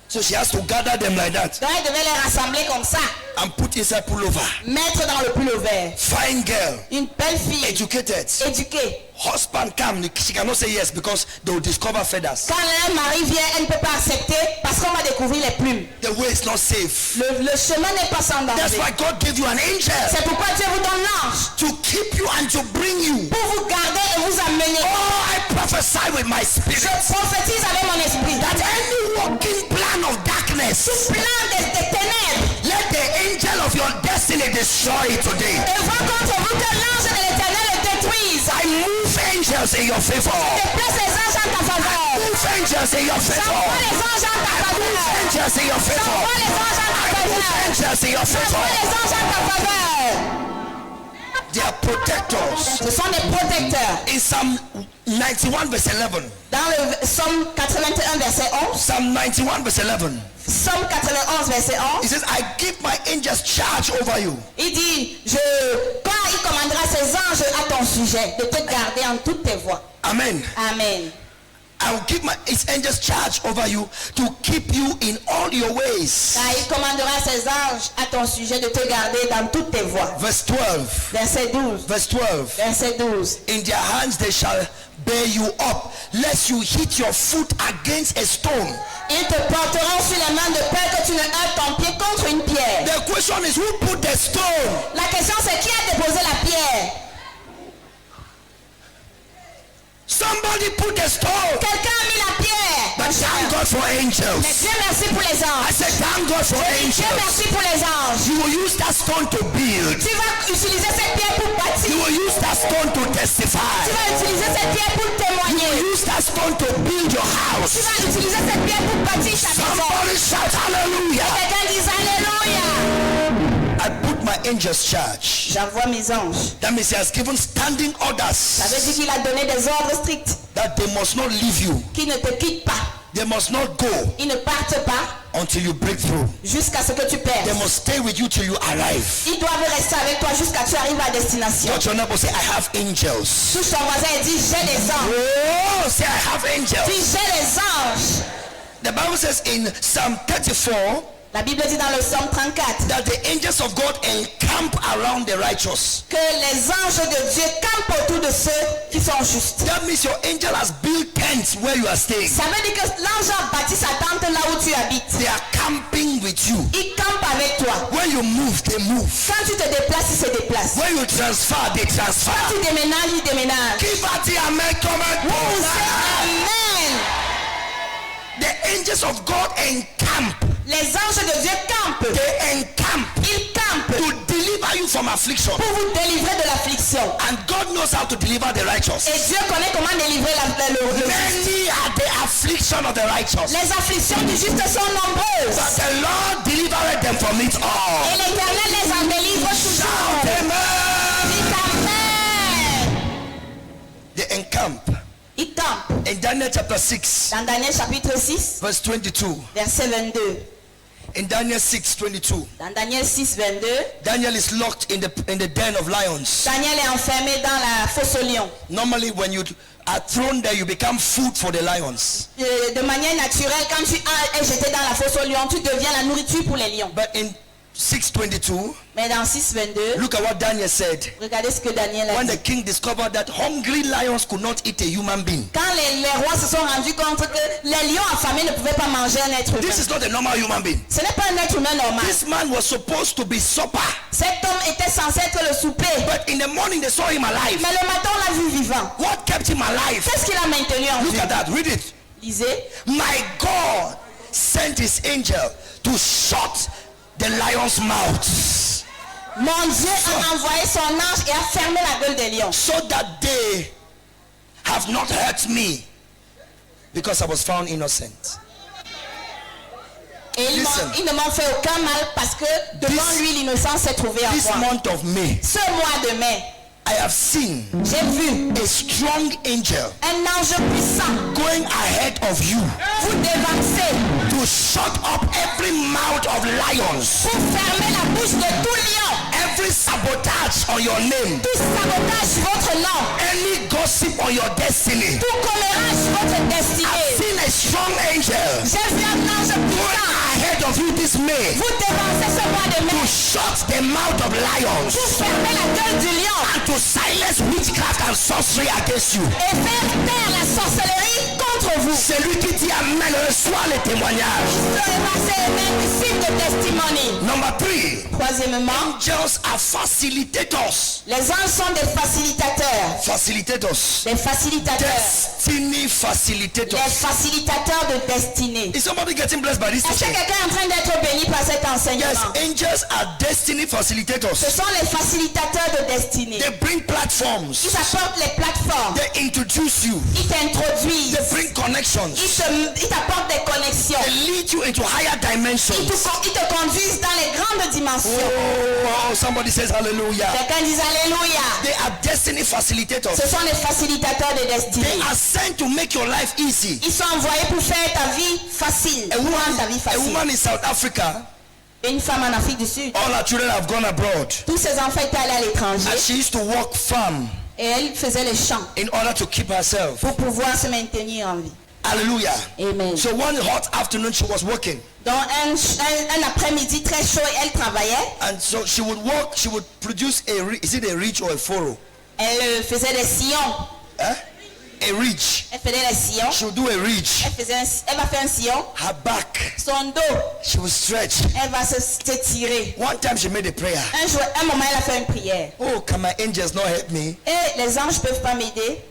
So she has to gather them like that Donc elle devait les rassembler comme ça. and put inside pullover. Mettre dans le pullover. Fine girl, Une belle fille. educated. Éduquée. Husband come, she cannot say yes because they will discover feathers. Quand un mari vient, elle ne peut pas accepter parce qu'on va découvrir les plumes. The way is not safe. Le chemin n'est pas sans That's danger. why God gave you an angel C'est pourquoi Dieu vous donne l'ange to keep you and to bring you. pour vous garder et vous amener. Oh, I prophesy with my spirit Je prophétise avec mon esprit. that any walking plan of darkness, Plein des ténèbres. let the angel of your destiny destroy it today. Et va contre vous que l'ange de l'éternel le détruise. I move angels in your favor. Déplace les anges en ta faveur. Move angels in your favor. J'envoie les anges en ta Move faveur. angels in your favor. J'envoie les anges en ta Move faveur. angels in your favor. J'envoie les anges en ta faveur. They are protectors. Ce sont des protecteurs. In Psalm 91 verse 11. Dans le Psaume 81 verset 11. Psalm 91 verse 11. Psaume 91 verset 11. He says, I give my angels charge over you. Il dit, quand il commandera ses anges à ton sujet, de te garder en toutes tes voies. Amen. Amen. I will give his angels charge over you to keep you in all your ways. Car il commandera ses anges à ton sujet de te garder dans toutes tes voies. Verse 12. Verset 12. Verse 12. Verset 12. In their hands they shall bear you up, lest you hit your foot against a stone. Ils te porteront sur les mains de peur que tu ne heurtes ton pied contre une pierre. The question is, who put the stone? La question c'est qui a déposé la pierre? Somebody put the stone. Quelqu'un a mis la pierre. But thank God for Mais angels. Dieu merci pour les I anges. said thank God for Dieu angels. merci pour les anges. You will use that stone to build. Tu vas utiliser cette pierre pour bâtir. You will use that stone to testify. Tu vas utiliser cette pierre pour You témoigner. will use that stone to build your Tu house. vas utiliser cette pierre pour bâtir ta maison. Somebody shout hallelujah. Quelqu'un dit Alléluia. I put my angels charge. J'envoie mes anges. That means he has given standing Ça veut orders dire qu'il a donné des ordres stricts. that they must not leave you. Qui ne te quittent pas. They must not go Ils ne partent pas until you break through. jusqu'à ce que tu They perds. must stay with you till you arrive. Ils doivent rester avec toi jusqu'à ce que tu arrives à destination. Touch your neighbor, say I have angels. Touche ton voisin et dis j'ai des anges. Oh, say I have angels. Dis j'ai des anges. The Bible says in Psalm 34 La Bible dit dans le Psaume 34 that the angels of God encamp around the righteous. que les anges de Dieu campent autour de ceux qui sont justes. That means your angel has built tents where you are staying. Ça veut dire que l'ange a bâti sa tente là où tu habites. They are camping with you. Il campe avec toi. When you move, they move. Quand tu te déplaces, il se déplace. When you transfer, they transfer. Quand tu déménages, il déménage. Give at the amen, come and Vous Amen. The angels of God encamp. Les anges de Dieu campent. They encamp Ils campent to deliver you from affliction. pour vous délivrer de l'affliction. And God knows how to deliver the righteous. Et Dieu connaît comment délivrer le Many are the affliction of the righteous, Les afflictions du juste sont nombreuses. but the Lord delivered them from it all. Et l'Éternel les en délivre Shout toujours. amen. Dis Amen. They encamp. Ils campent. In Daniel chapter 6, Dans Daniel chapitre 6, verse 22. verset 22. In Daniel 6, 22. Dans Daniel 6, 22, Daniel is locked in the den of lions. Daniel est enfermé dans la fosse aux lions. Normally when you are thrown there, you become food for the lions. De manière naturelle, quand tu es jeté dans la fosse aux lions, tu deviens la nourriture pour les lions. But in 6:22, Mais dans 6:22, look at what Daniel said. regardez ce que Daniel a When dit. the king discovered that hungry lions could not eat a human being. Quand les rois se sont rendus compte que les lions affamés ne pouvaient pas manger un être humain. This is not a normal human being. Ce n'est pas un être humain normal. This man was supposed to be supper, Cet homme était censé être le souper. but in the morning they saw him alive. Mais le matin, on l'a vu vivant. What kept him alive? Qu'est-ce qu'il a maintenu en Look vie? at that. Read it. Lisez. My God sent his angel to shut the lion's mouth, Mon Dieu a envoyé son ange et a fermé la gueule des lions. so that they have not hurt me, because I was found innocent. Et Listen. ils ne m'ont fait aucun mal parce que devant This- lui, l'innocence s'est trouvée en This moi. month of May, Ce mois de mai, I have seen j'ai vu a strong angel un ange puissant going ahead of you vous dévancer to shut up every mouth of lions, pour fermer la bouche de tout lion. every sabotage on your name, Tout sabotage sur votre nom. any gossip on your destiny. Tout commérage sur votre I've destinée. seen a strong angel J'ai vu un ange going puissant ahead of you this May vous dévancer ce mois de to mai shut the mouth of lions pour fermer la gueule du lion and to silence witchcraft and sorcery against you. et faire taire la sorcellerie contre vous. Celui qui dit amen reçoit les témoignages. Receive the testimony. Number 3, Troisièmement, angels are facilitators. les anges sont des facilitateurs. Facilitators. Les facilitateurs. Destiny Les facilitators. facilitateurs de destinée. Is somebody getting blessed by this Est-ce que teaching? quelqu'un est en train d'être béni par cet Yes, enseignement? angels are destiny facilitators. Ce sont les facilitateurs de destinée. They bring platforms. Ils apportent les plateformes. They introduce you. Ils t'introduisent. They bring connections. Ils t'apportent des connexions. They lead you into higher dimensions. Ils te conduisent dans les grandes dimensions. Oh, somebody says hallelujah. Quelqu'un dit Alléluia. They are destiny facilitators. Ce sont les facilitateurs de They destinée. are sent to make your life easy. Ils sont envoyés pour faire ta vie facile. A Pour rendre ta vie woman, a facile. woman in South Africa, Une femme en Afrique du Sud. all her children have gone abroad. Tous ses enfants étaient allés à l'étranger. And she used to work farm Et elle faisait les champs in order to keep herself. pour pouvoir se maintenir en vie. Hallelujah. Amen. So one hot afternoon she was working. Donc un après-midi très chaud, elle travaillait. And so she would work, she would produce is it a ridge or a furrow? Elle faisait des sillons. Eh? A ridge. Elle faisait les sillons. She would do a ridge. Elle va faire un sillon. Her back, Son dos, she would stretch. elle va s'étirer. One time she made a prayer. Un moment, elle a fait une prière. Oh, can my angels not help me? Et les anges ne peuvent pas m'aider.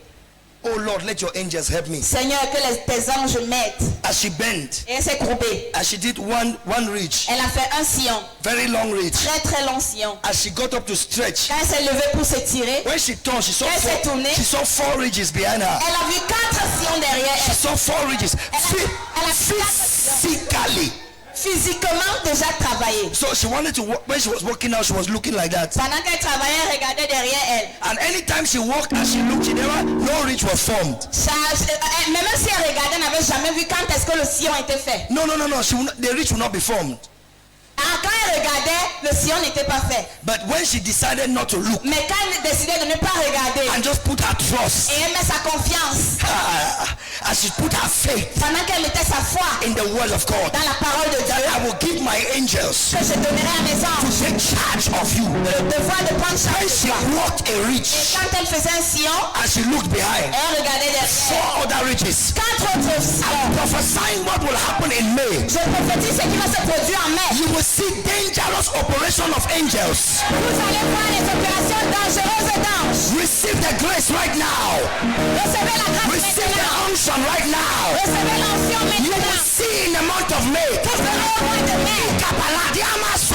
Oh Lord, let your angels help me. Seigneur, que tes anges m'aident. As she bent, Et elle s'est courbée. as she did one ridge, Elle a fait un sillon. very long ridge. Très très long sillon. As she got up to stretch, Quand elle s'est levée pour s'étirer, when she turned, she Elle s'est tournée. saw 4 ridges behind her. elle a vu 4 sillons derrière She elle. saw 4 ridges. Elle a 4 sillons. Physically. Physiquement déjà travaillé. So she wanted to work. When she was working out, she was looking like that. Pendant qu'elle travaillait, elle regardait derrière elle. And anytime she walked and she looked, no ridge was formed. Même si elle regardait, elle n'avait jamais vu quand est-ce que le sillon était fait. No. The ridge will not be formed. Quand elle regardait, le sillon n'était pas fait. But when she decided not to look Mais quand elle décidait de ne pas regarder, and just put her trust, et elle met sa confiance, as she put her faith pendant qu'elle mettait sa foi in the word of God, dans la parole de that Dieu, I will give my angels que je donnerai à mes to anges take charge of you. le devoir de prendre charge When de she toi. walked a Et ridge, quand elle faisait un sillon, as she looked behind, elle regardait derrière. 4 other ridges. 4 autres sillons. Prophesying what will happen in May. Je prophétise ce qui va se produire en mai. You will see dangerous operation of angels. Vous allez voir les opérations dangereuses d'anges. Receive the grace right now. Recevez la grâce Receive the maintenant. unction right now. Recevez l'onction You will maintenant. see in the month of May. Vous verrez au mois de mai.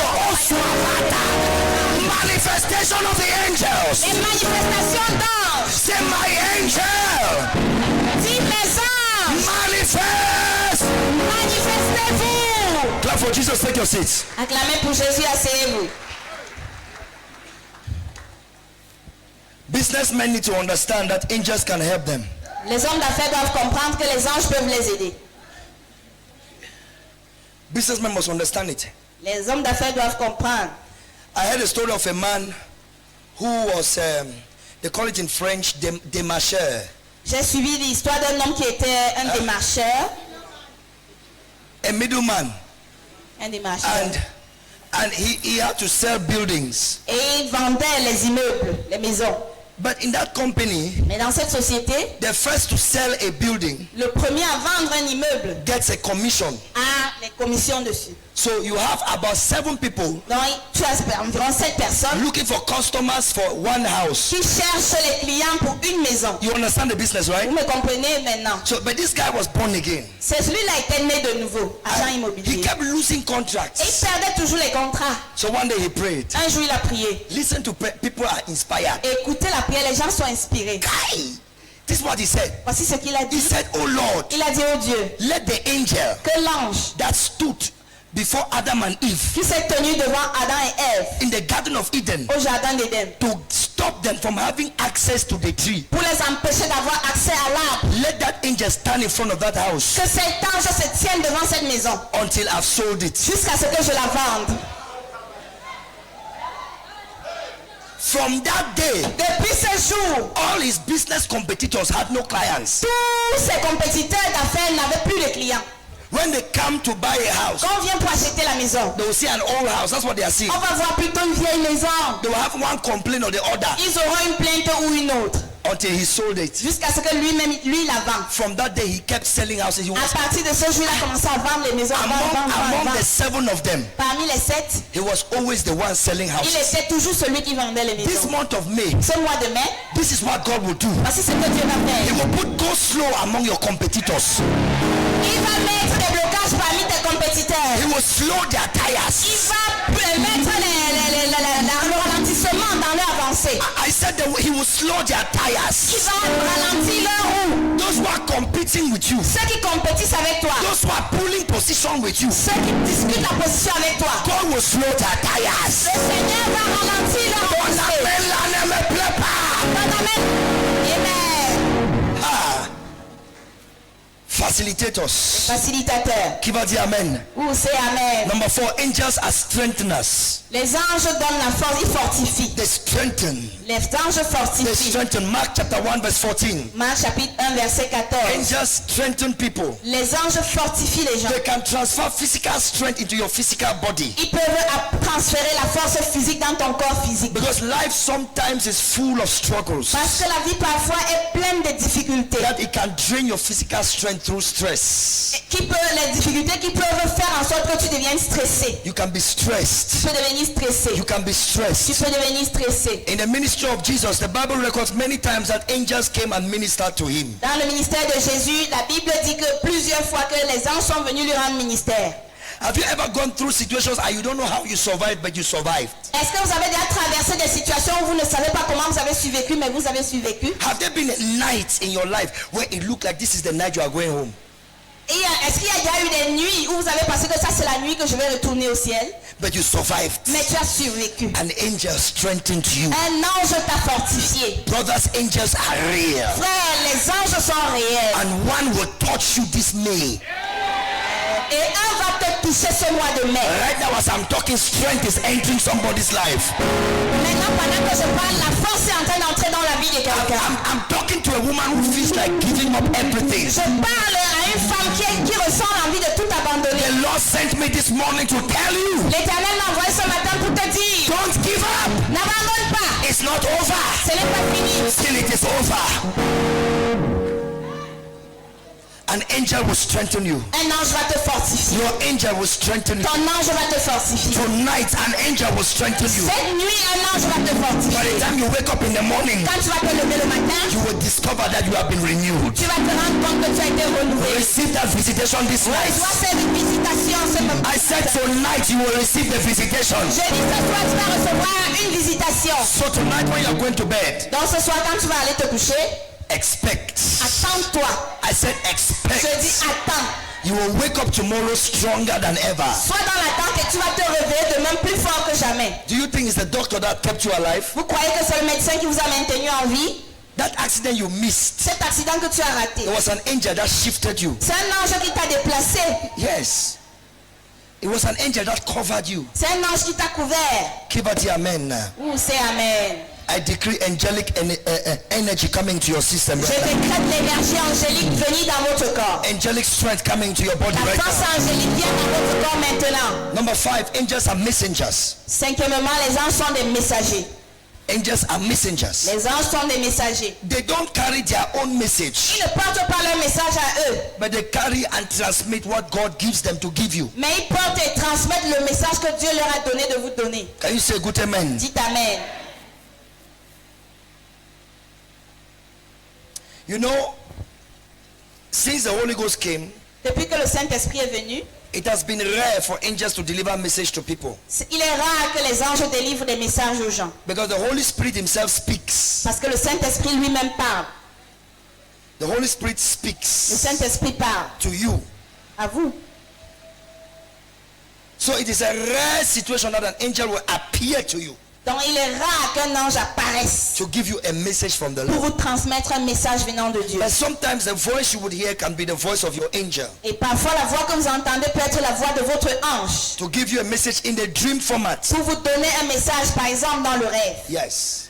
Manifestation of the angels. Les manifestations d'anges. Say my angel. Dis mes anges. Manifest. Manifestez-vous. Clap for Jesus. Take your seats. Acclamez pour Jésus, asseyez-vous. Businessmen need to understand that angels can help them. Les hommes d'affaires doivent comprendre que les anges peuvent les aider. Businessmen must understand it. Les hommes d'affaires doivent comprendre. I heard a story of a man who was, they call it in French, démarcheur. J'ai suivi l'histoire d'un homme qui était un démarcheur. a middleman, Un démarcheur. and he had to sell buildings. Et il vendait les immeubles, les maisons. But in that company, Mais dans cette société, the first to sell a building le premier à vendre un immeuble gets a commission. a les commissions dessus. So you have about 7 people Donc tu as environ 7 personnes looking for customers for one house. qui cherchent les clients pour une maison. You understand the business, Vous right? me comprenez maintenant? So, but this guy was born again. C'est celui-là qui était né de nouveau, agent He immobilier. kept losing Et il contracts. perdait toujours les contrats. So one day he prayed. Un jour, il a prié. Listen to people are inspired. Écoutez la prière, les gens sont inspirés. Guy, this is what he said. Voici ce qu'il a He dit. said, "Oh Lord, Il a dit au Dieu let the angel que l'ange that stood before Adam and Eve qui s'est tenu devant Adam et Ève in the Garden of Eden au jardin d'Éden to stop them from having access to the tree, pour les empêcher d'avoir accès à l'arbre, let that angel stand in front of that house que cet ange se tienne devant cette maison until I've sold it." jusqu'à ce que je la vende. From that day, Depuis ce jour, all his business competitors had no clients. tous ses compétiteurs d'affaires n'avaient plus de clients. When they come to buy a house, Quand on vient pour acheter la maison, they will see an old house. That's what they are seeing. on va voir plutôt une vieille maison. They will have one complaint or the other Ils auront une plainte ou une autre until he sold it. jusqu'à ce que lui-même, lui la vend. From that day, he kept selling houses. He was À partir de ce jour, il a commencé à vendre les maisons. among the 7 of them. Parmi les 7, He was always the one selling il houses. était toujours celui qui vendait les This maisons. month of May, Ce mois de mai, this is what God will do. voici ce que Dieu va He faire. will put go slow among your competitors. Il va mettre des blocages parmi tes compétiteurs. He will slow their Il tires. va mettre le ralentissement dans leur avancée. I said that he will slow their Il tires. va ralentir leur roue. Those who are competing with you, Ceux qui compétissent avec toi, those who are pulling position with you, ceux qui discutent la position avec toi, God will slow their le tires. Seigneur va ralentir leur On avancée. appelle là, ne me plaît pas. Amen. Ah. Facilitators. Facilitateur. Qui va dire Amen? Ou c'est Amen. Number 4, angels are strengtheners. Les anges donnent la force, ils fortifient. They strengthen. Les anges They fortifient. strengthen. Mark chapter 1 verse 14. Marc chapitre 1 verset 14. Angels strengthen people. Les anges fortifient les gens. They can transfer physical strength into your physical body. Ils peuvent transférer la force physique dans ton corps physique. Because life sometimes is full of struggles. Parce que la vie parfois est pleine de difficultés. That it can drain your physical strength through stress. Les difficultés qui peuvent faire en sorte que tu deviennes stressé. You can be stressed. Tu peux devenir stressé. You can be Tu stressed. peux devenir stressé. In the ministry of Jesus, the Bible records many times that angels came and ministered to him. Dans le ministère de Jésus, la Bible dit que plusieurs fois que les anges sont venus lui rendre ministère. Have you ever gone through situations and you don't know how you survived, but you survived? Est-ce que vous avez déjà traversé des situations où vous ne savez pas comment vous avez survécu, mais vous avez survécu? Have there been nights in your life where it looked like this is the night you are going home? Et est-ce qu'il y a déjà eu des nuits où vous avez pensé que ça c'est la nuit que je vais retourner au ciel? But you survived. Mais tu as survécu. An angel strengthened you. Un ange t'a fortifié. Brothers, angels are real. Frère, les anges sont réels. And one will touch you this May. Et un va te toucher ce mois de mai. Right now as I'm talking, strength is entering somebody's life. Maintenant, pendant que je parle, la force est en train d'entrer dans la vie de quelqu'un. I'm talking to a woman who feels like giving up everything. Je parle à une femme qui ressent l'envie de tout abandonner. The Lord sent me this morning to tell you, L'Éternel m'a envoyé ce matin pour te dire, don't give up. n'abandonne pas. It's not over. Ce n'est pas fini. Still it is over. An angel will strengthen you. Un ange va te fortifier. Your angel will strengthen you. Ton ange va te fortifier. Tonight, an angel will strengthen you. Cette nuit, un ange va te By the fortifier. time you wake up in the morning, Quand tu vas te lever le matin, you will discover that you have been renewed. tu vas te rendre compte que tu as été renouvelé. Receive that visitation this night. Reçois cette visitation ce moment. I said tonight you will receive the visitation. Je dis ce soir, tu vas recevoir une visitation. So tonight when you are going to bed, Donc ce soir, quand tu vas aller te coucher, expect. attends-toi. I said Je expect. dis attends. You will wake up tomorrow stronger than ever. Sois dans l'attente et tu vas te réveiller de même plus fort que jamais. Do you think it's the doctor that kept you alive? Vous croyez que c'est le médecin qui vous a maintenu en vie? That accident you missed, Cet accident que tu as raté, there was an angel that shifted you. c'est un ange qui t'a déplacé. Yes. It was an angel that covered you. C'est un ange qui t'a couvert. Give it amen. Ouh, c'est Amen. I decree angelic energy coming to your system Je right now. décrète l'énergie angélique venue dans votre corps. Angelic strength coming to your body La right force now. angélique vient dans votre corps maintenant. Number 5, angels are messengers. Cinquièmement, les anges sont des messagers. Angels are messengers. Les anges sont des messagers. They don't carry their own message, Ils ne portent pas leur message à eux, but they carry and transmit what God gives them to give you. mais ils portent et transmettent le message que Dieu leur a donné de vous donner. Can you say good amen? Dites Amen. You know, since the Holy Ghost came, Depuis que le Saint-Esprit est venu, it has been rare for angels to deliver message to people, il est rare que les anges délivrent des messages aux gens. because the Holy Spirit himself speaks. Parce que le Saint-Esprit lui-même parle. The Holy Spirit Le speaks Saint-Esprit parle to you. à vous. So it is a rare situation that an angel will appear to you Donc il est rare qu'un ange apparaisse to give you a message from the pour Lord. vous transmettre un message venant de Dieu. But sometimes the voice you would hear can be the voice of your angel, Et parfois la voix que vous entendez peut être la voix de votre ange to give you a message in the dream format. pour vous donner un message, par exemple dans le rêve. Yes.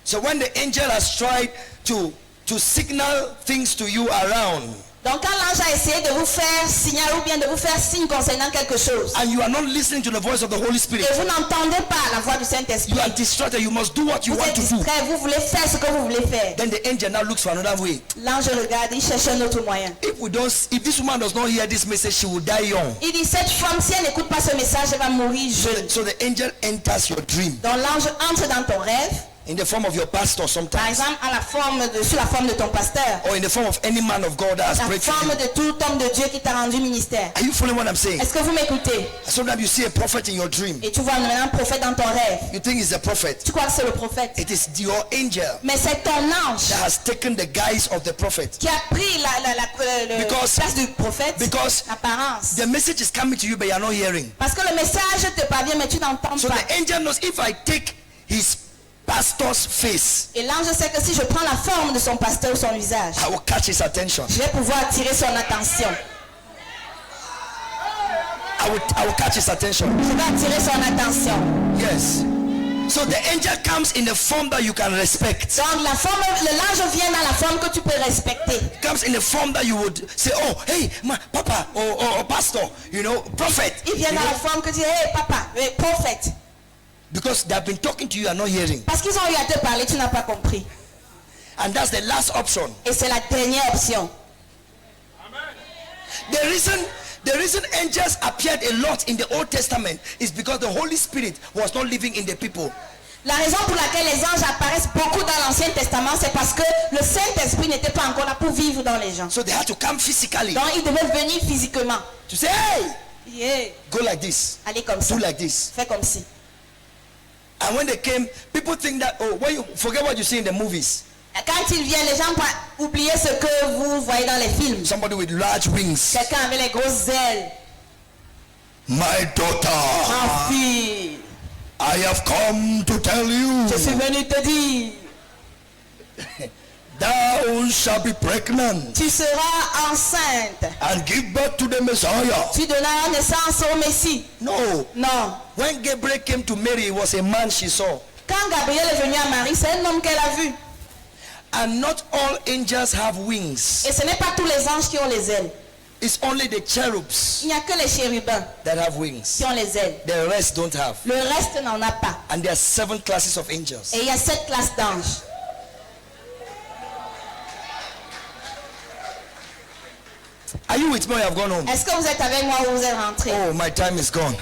So when the angel has tried to signal things to you around, Donc quand l'ange a essayé de vous faire signaler ou bien de vous faire signe concernant quelque chose, and you are not listening to the voice of the Holy Spirit, et vous n'entendez pas la voix du Saint-Esprit, you are distracted, you must do what you vous want êtes to do. distrait, vous voulez faire ce que vous voulez faire. Then the angel now looks for another way. L'ange regarde, il cherche un autre moyen. If this woman does not hear this message, she will die young. Il dit, cette femme, si elle n'écoute pas ce message, elle va mourir jeune. So the angel enters your dream Donc l'ange entre dans ton rêve, in the form of your pastor par sometimes, exemple sous la forme de ton pasteur, or in the form of any man of God that has la prayed for forme you. de tout homme de Dieu qui t'a rendu ministère. Are you following what I'm saying? Est-ce que vous m'écoutez? Sometimes you see a prophet in your dream. Et tu vois maintenant un prophète dans ton rêve. You think it's a prophet. Tu crois que c'est le prophète. It is your angel Mais c'est ton ange that has taken the guise of the prophet. qui a pris la Because- place du prophète, because l'apparence. The message is coming to you, but you are not hearing. Parce que le message te parvient, mais tu n'entends So pas. the angel knows if I take his pastor's face, Et l'ange sait que si je prends la forme de son pasteur ou son visage, I will catch his attention. je vais pouvoir attirer son attention. I will catch his attention. Je vais attirer son attention. Yes. So the angel comes in a form that you can respect. Donc l'ange vient dans la forme que tu peux respecter. Comes in a form that you would say, oh, hey, papa, or pastor, you know, prophet. Il vient You dans know, la forme que tu dis, hey papa, prophète. because they have been talking to you and not hearing. Parce qu'ils ont eu à te parler, tu n'as pas compris. And that's the last option. Et c'est la dernière option. The reason angels appeared a lot in the Old Testament is because the Holy Spirit was not living in the people. La raison pour laquelle les anges apparaissent beaucoup dans l'Ancien Testament, c'est parce que le Saint-Esprit n'était pas encore là pour vivre dans les gens. So they had to come physically Donc ils devaient venir physiquement. to say, hey, Yeah. go like this, Allez comme ça. do like this. Fais comme si. And when they came, people think that, oh, when you forget what you see in the movies, Quand ils viennent, les gens vont oublier ce que vous voyez dans les films. somebody with large wings. Quelqu'un avec les grosses ailes. My daughter, Ma fille, I have come to tell you, je suis venu te dire, thou shalt be pregnant tu seras enceinte. and give birth to the Messiah. Tu donneras naissance au Messie. No. Non. When Gabriel came to Mary, it was a man she saw. Quand Gabriel est venu à Marie, c'est un homme qu'elle a vu. And not all angels have wings. Et ce n'est pas tous les anges qui ont les ailes. It's only the cherubs Il n'y a que les chérubins that have wings. qui ont les ailes. The rest don't have. Le reste n'en a pas. And there are 7 classes of angels. Et il y a 7 classes d'anges. Are you with me or you have gone home? Est-ce que vous êtes avec moi ou vous êtes rentrés? Oh, my time is gone.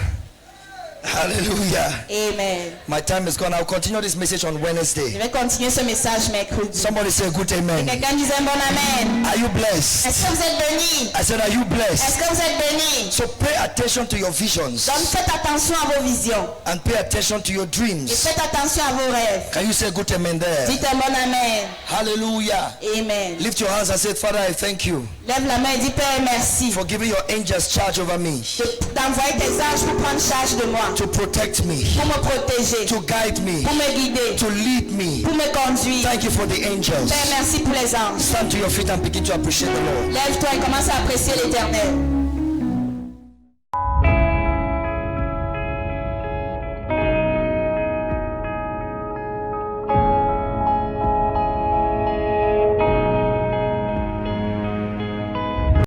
Hallelujah. Amen. My time is gone. I'll continue this message on Je Wednesday. vais continuer ce message mercredi. Somebody say a good amen. Quelqu'un disait un bon amen. Are you blessed? Est-ce que vous êtes bénis? I said, are you Est-ce blessed? que vous êtes bénis? So pay attention to your visions Donc faites attention à vos visions. and pay attention to your Et dreams. faites attention à vos rêves. Can you say a good amen there? Dites un bon amen. Hallelujah. Amen. Lift your hands and say, Father, I thank you Lève la main et dis Père, merci for giving your angels charge over me, d'envoyer tes anges pour prendre charge de moi, to protect me, pour me protéger, to guide me, pour me guider, to lead me. pour me conduire. Thank you for the angels. Père, merci pour les anges. Stand to your feet and begin to appreciate the Lord. Lève-toi et commence à apprécier l'Éternel.